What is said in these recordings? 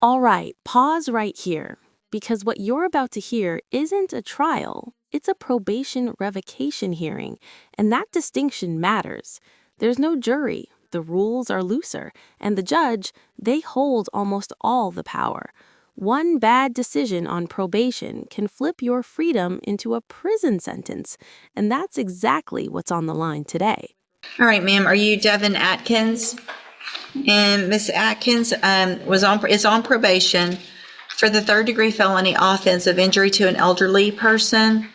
All right, pause right here, because what you're about to hear isn't a trial, it's a probation revocation hearing, and that distinction matters. There's no jury, the rules are looser, and the judge, they hold almost all the power. One bad decision on probation can flip your freedom into a prison sentence, and that's exactly what's on the line today. All right, ma'am, are you Devin Atkins? And Miss Atkins is on probation for the third-degree felony offense of injury to an elderly person.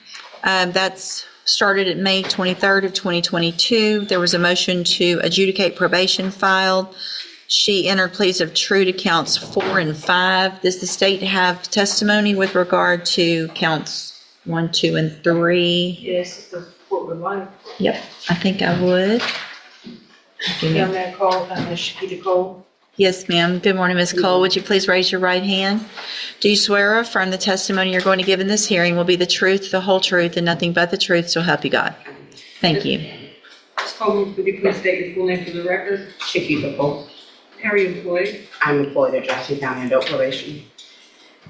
That's started at May 23rd of 2022. There was a motion to adjudicate probation filed. She entered pleas of true to counts 4 and 5. Does the state have testimony with regard to counts 1, 2, and 3? Yes, the court would like. Yep, I think I would. Young man called, Ms. Shakita Cole. Yes, ma'am. Good morning, Ms. Cole. Would you please raise your right hand? Do you swear or affirm the testimony you're going to give in this hearing will be the truth, the whole truth, and nothing but the truth, so help you God? Thank you. Ms. Cole, would you please state your full name for the record? Shakita Cole. How are you employed? I'm employed at Jackson County Adult Probation.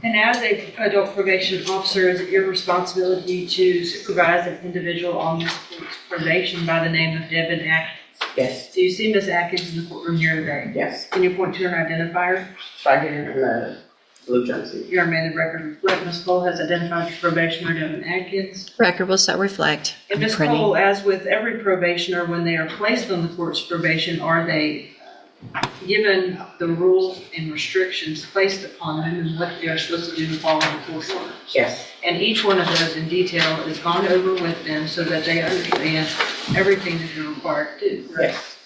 And as an adult probation officer, is it your responsibility to supervise an individual on this court's probation by the name of Devin Atkins? Yes, Do you see Ms. Atkins in the courtroom here today? yes. Can you point to her identifier? Right here in the blue jumpsuit. Your may the record reflect Ms. Cole has identified your probationer, Devin Atkins. Record will so reflect. And Ms. Printing. Cole, as with every probationer, when they are placed on the court's probation, are they given the rules and restrictions placed upon them and what they are supposed to do to follow the court order? Yes, And each one of those in detail is gone over with them so that they understand everything that they're required to do. correct? yes,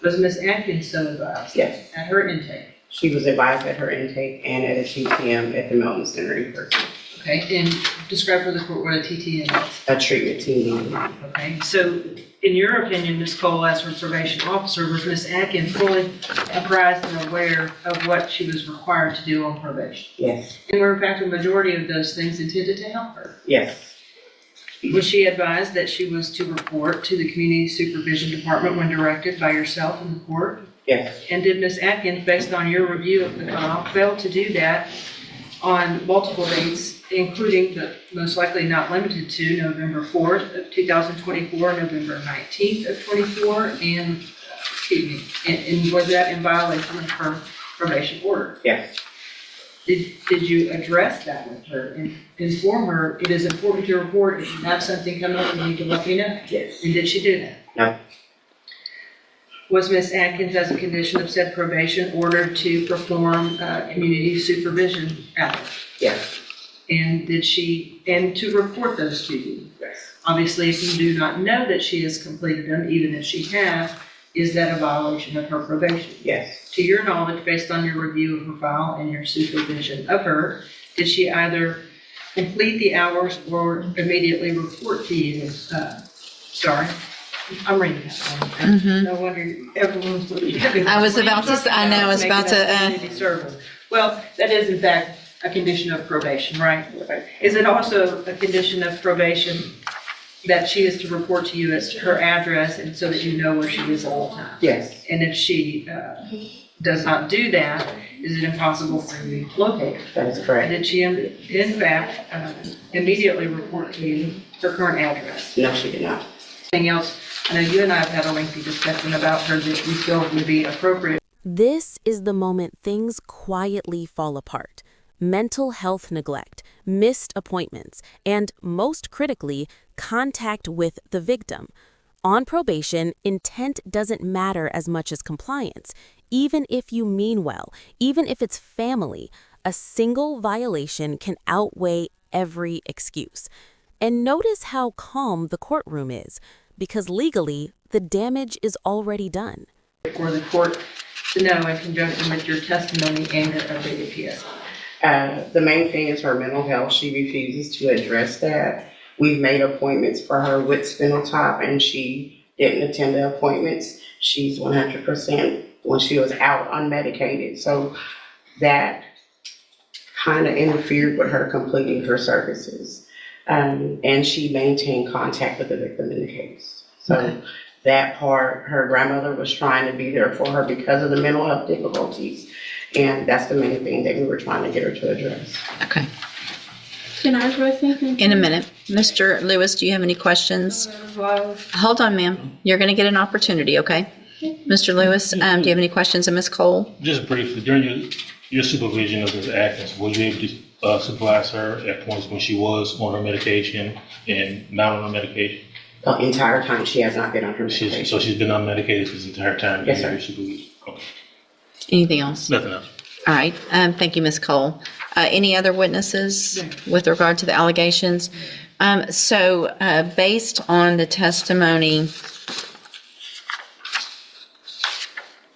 Was Ms. Atkins so advised yes. at her intake? She was advised at her intake and at a TTM at the Milton Center in person. Okay, and describe for the court what a TTM is. A treatment team meeting. Okay, so in your opinion, Ms. Cole, as her probation officer, was Ms. Atkins fully apprised and aware of what she was required to do on probation? Yes, And were in fact a majority of those things intended to help her? yes, Was she advised that she was to report to the Community Supervision Department when directed by yourself and the court? yes, And did Ms. Atkins, based on your review of the file, fail to do that on multiple dates, including but most likely not limited to November 4th of 2024, November 19th of 24, and, and was that in violation of her probation order? yes, Did you address that with her and inform her, it is important to report if you have something come up, you need to let me know? yes. And did she do that? No. Was Ms. Atkins, as a condition of said probation, ordered to perform community supervision hours? Yes, And and to report those to you? yes. Obviously, if you do not know that she has completed them, even if she has, is that a violation of her probation? Yes, To your knowledge, based on your review of her file and your supervision of her, did she either complete the hours or immediately report to you? Sorry, I'm reading that one. Mhm. No wonder everyone's looking at me. I was about to say- I know, I was about to, Community service. Well, that is in fact a condition of probation, right? Is it also a condition of probation that she is to report to you as her address and so that you know where she is at all times? yes, And if she does not do that, is it impossible for you to locate her? that is And correct. did she in fact immediately report to you her current address? No, she did not. Anything else? I know you and I have had a lengthy discussion about her that you feel would be appropriate. This is the moment things quietly fall apart. Mental health neglect, missed appointments, and most critically, contact with the victim. On probation, intent doesn't matter as much as compliance. Even if you mean well, even if it's family, a single violation can outweigh every excuse. And notice how calm the courtroom is, because legally, the damage is already done. For the court to know in conjunction with your testimony and your updated PSI. The main thing is her mental health. She refuses to address that. We've made appointments for her with Spinal Tap and she didn't attend the appointments. She's 100% when she was out unmedicated. So that kind of interfered with her completing her services. And she maintained contact with the victim in the case. So that part, her grandmother was trying to be there for her because of the mental health difficulties. And that's the main thing that we were trying to get her to address. Okay. Can I address anything? In a minute. Mr. Lewis, do you have any questions? Hold on, ma'am. You're going to get an opportunity, okay? Mr. Lewis, do you have any questions of Ms. Cole? Just briefly, during your supervision of Ms. Atkins, were you able to supervise her at points when she was on her medication and not on her medication? The entire time she has not been on her medication. So she's been unmedicated this entire time? Yes, during sir. your supervision? Okay. Anything else? Nothing else. All right. Thank you, Ms. Cole. Any other witnesses with regard to the allegations? Based on the testimony,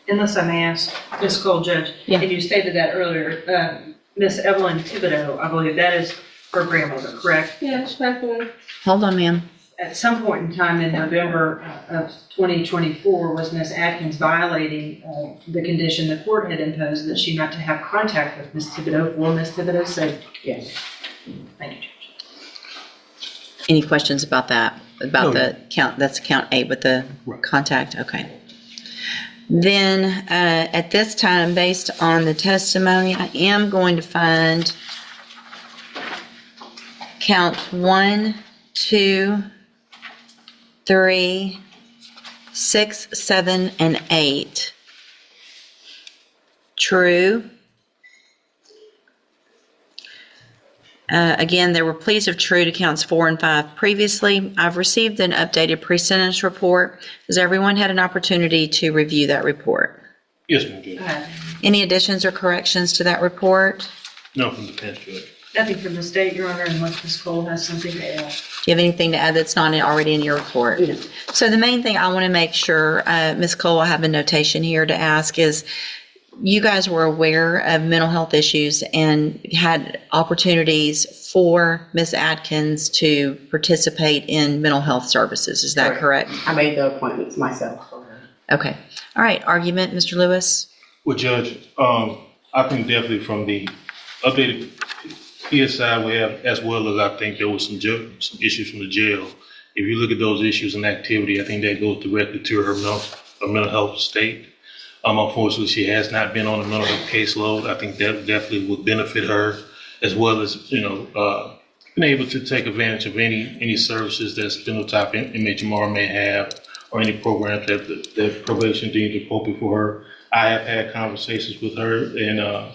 Unless I may ask, Ms. Cole, Judge, Yeah. and you stated that earlier, Ms. Evelyn Thibodeau, I believe that is her grandmother, correct? Yeah, she passed away. hold on, ma'am. At some point in time in November of 2024, was Ms. Atkins violating the condition the court had imposed that she not to have contact with Ms. Thibodeau for Ms. Thibodeau's safety? Yes. Thank you, Judge. Any questions about that? About No. the count, that's count 8 with the Right. contact? Okay. Then, at this time, based on the testimony, I am going to find count 1, 2, 3, 6, 7, and 8 true. Again, there were pleas of true to counts 4 and 5 previously. I've received an updated pre-sentence report. Has everyone had an opportunity to review that report? Yes, ma'am, Judge. Any additions or corrections to that report? No, from the bench, Judge. Nothing from the state, Your Honor, unless Ms. Cole has something to add. Do you have anything to add that's not already in your report? No. So the main thing I want to make sure, Ms. Cole, I have a notation here to ask is, you guys were aware of mental health issues and had opportunities for Ms. Atkins to participate in mental health services. Is that correct? I made the appointments myself for her. Okay. All right. Argument, Mr. Lewis? Well, Judge, I think definitely from the updated PSI we have, as well as I think there was some issues from the jail. If you look at those issues and activity, I think that goes directly to her mental health state. Unfortunately, she has not been on a mental health caseload. I think that definitely would benefit her, as well as, being able to take advantage of any services that phenotype MHMR may have, or any programs that probation deems appropriate for her. I have had conversations with her and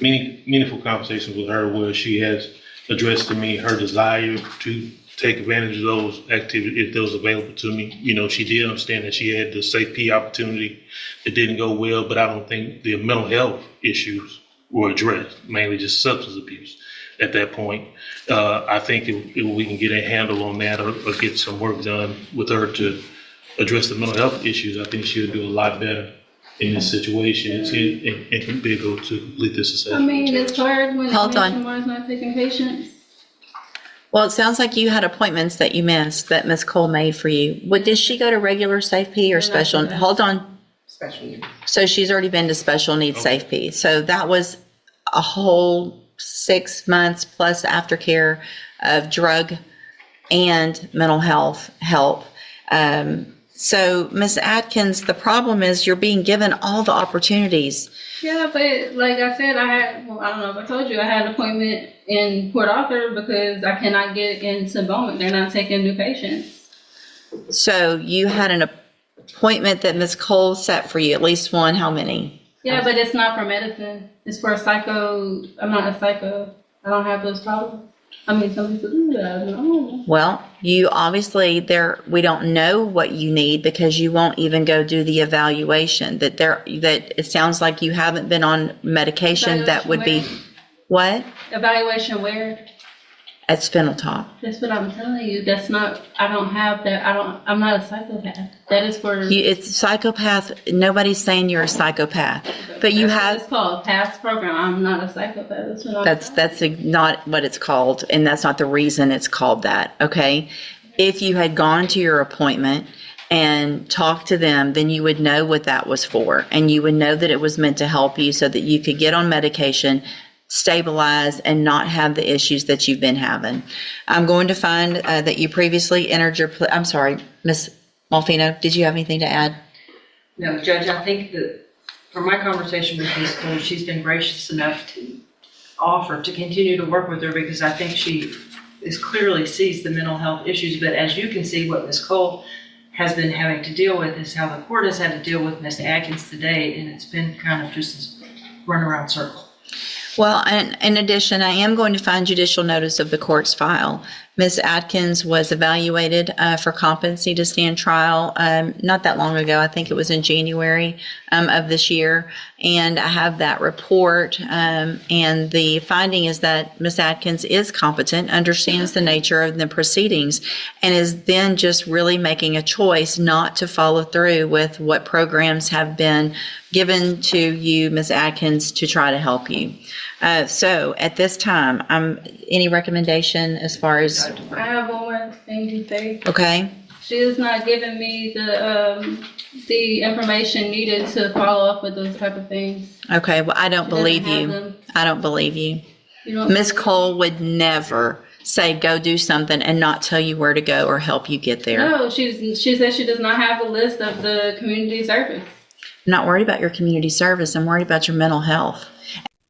meaningful conversations with her where she has addressed to me her desire to take advantage of those activities if those available to me. She did understand that she had the safety opportunity. It didn't go well, but I don't think the mental health issues were addressed, mainly just substance abuse at that point. I think if we can get a handle on that or get some work done with her to address the mental health issues, I think she'll do a lot better in this situation and can be able to complete this I assessment. mean, it's hard when Hold on. is not taking patients. Well, it sounds like you had appointments that you missed that Ms. Cole made for you. Did she go to regular Safe P or special? not. Hold on. Special needs. So she's already been to special needs Okay. Safe P. So that was a whole 6 months plus aftercare of drug and mental health help. So Ms. Atkins, the problem is you're being given all the opportunities. Yeah, but like I said, I don't know if I told you, I had an appointment in Port Arthur because I cannot get into Bowman. They're not taking new patients. So you had an appointment that Ms. Cole set for you, at least one, how many? Yeah, but it's not for medicine. It's for psycho. I'm not a psycho. I don't have those problems. I mean, some people do that. I don't know. Well, you obviously we don't know what you need because you won't even go do the evaluation. That it sounds like you haven't been on medication that would be what? Evaluation where? At Spinal Top. That's what I'm telling you. That's not, I don't have that. I'm not a psychopath. That is for. It's psychopath. Nobody's saying you're a psychopath, but you That's what have. it's called past program. I'm not a psychopath. That's what I'm That's not what it's called, and that's not the reason it's called that. Okay, if you had gone to your appointment and talked to them, then you would know what that was for, and you would know that it was meant to help you so that you could get on medication, stabilize, and not have the issues that you've been having. I'm going to find that you previously entered your. I'm sorry, Ms. Malfino. Did you have anything to add? No, Judge, I think that from my conversation with Ms. Cole, she's been gracious enough to offer to continue to work with her because I think she clearly sees the mental health issues. But as you can see, what Ms. Cole has been having to deal with is how the court has had to deal with Ms. Atkins today, and it's been kind of just this runaround circle. Well, and in addition, I am going to find judicial notice of the court's file. Ms. Atkins was evaluated for competency to stand trial not that long ago. I think it was in January of this year. And I have that report. And the finding is that Ms. Atkins is competent, understands the nature of the proceedings, and is then just really making a choice not to follow through with what programs have been given to you, Ms. Atkins, to try to help you. So at this time, any recommendation as far as, I have one more thing to say. okay? She has not given me the information needed to follow up with those type of things. Okay, well, I don't She believe doesn't have you. them. I don't believe you. You don't Ms. believe- Cole would never say, go do something and not tell you where to go or help you get there. No, she says she does not have a list of the community service. I'm not worried about your community service. I'm worried about your mental health.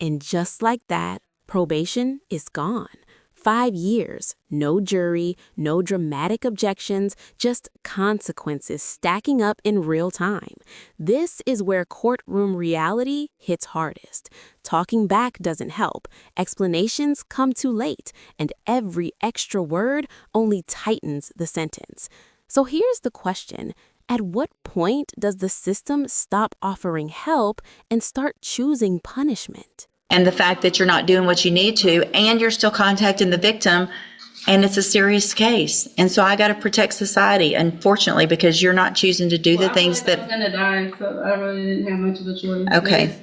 And just like that, probation is gone. 5 years, no jury, no dramatic objections, just consequences stacking up in real time. This is where courtroom reality hits hardest. Talking back doesn't help, explanations come too late, and every extra word only tightens the sentence. So here's the question. At what point does the system stop offering help and start choosing punishment? And the fact that you're not doing what you need to, and you're still contacting the victim, and it's a serious case. And so I got to protect society, unfortunately, because you're not choosing to do the things I that, was gonna die, so I really didn't have much of a choice. Okay.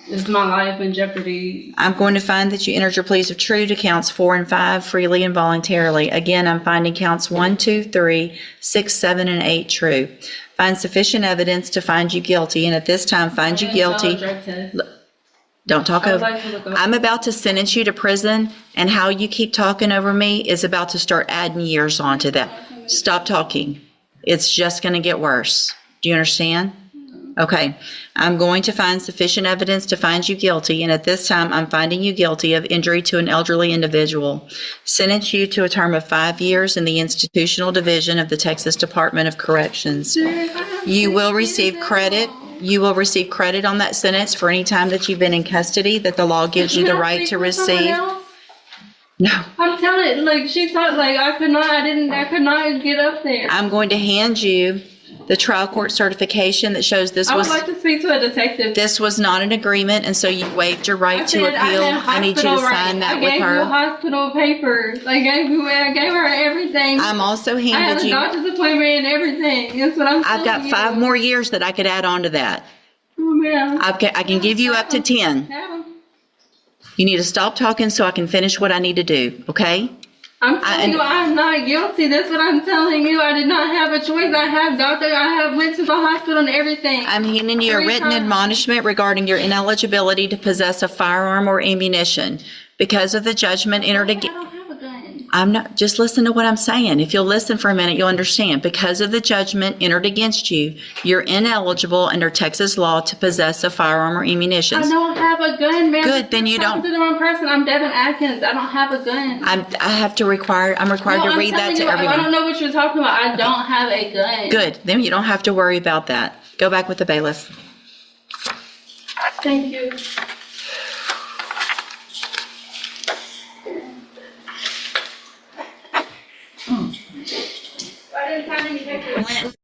It's my life in jeopardy. I'm going to find that you entered your pleas of true to counts 4 and 5 freely and voluntarily. Again, I'm finding counts 1, 2, 3, 6, 7, and 8 true. Find sufficient evidence to find you guilty, and at this time, find you guilty. Don't talk I would over. like to look over. I'm about to sentence you to prison, and how you keep talking over me is about to start adding years onto that. Stop talking. It's just going to get worse. Do you understand? Okay. I'm going to find sufficient evidence to find you guilty, and at this time, I'm finding you guilty of injury to an elderly individual. Sentence you to a term of 5 years in the institutional division of the Texas Department of Corrections. You will receive credit. You will receive credit on that sentence for any time that you've been in custody that the law gives you the right to receive. No, I'm telling, like she thought, like I could not get up there. I'm going to hand you the trial court certification that shows this I would was, like to speak to a detective. this was not an agreement, and so you waived your right to said appeal. I need you to sign that with I gave you her. hospital papers. I gave her everything. I'm also I had handed a you, doctor's appointment and everything. That's what I'm I've got telling 5 you. more years that I could add on to that. Oh, man. I can give you up to 10. Have 'em. You need to stop talking so I can finish what I need to do, okay? I'm telling you, I'm not guilty. That's what I'm telling you. I did not have a choice. I went to the hospital and everything. I'm handing you a 3 written times. admonishment regarding your ineligibility to possess a firearm or ammunition. Because of the judgment entered I against, don't have a gun. I'm not, just listen to what I'm saying. If you'll listen for a minute, you'll understand. Because of the judgment entered against you, you're ineligible under Texas law to possess a firearm or ammunition. I don't have a gun, man. Good, then you I'm talking don't- to the wrong person. I'm Devin Atkins. I don't have a gun. I'm required No, to I'm read that telling to you, I everyone. don't know what you're talking about. I don't have a gun. Good, then you don't have to worry about that. Go back with the bailiff. Thank you. I didn't find any papers.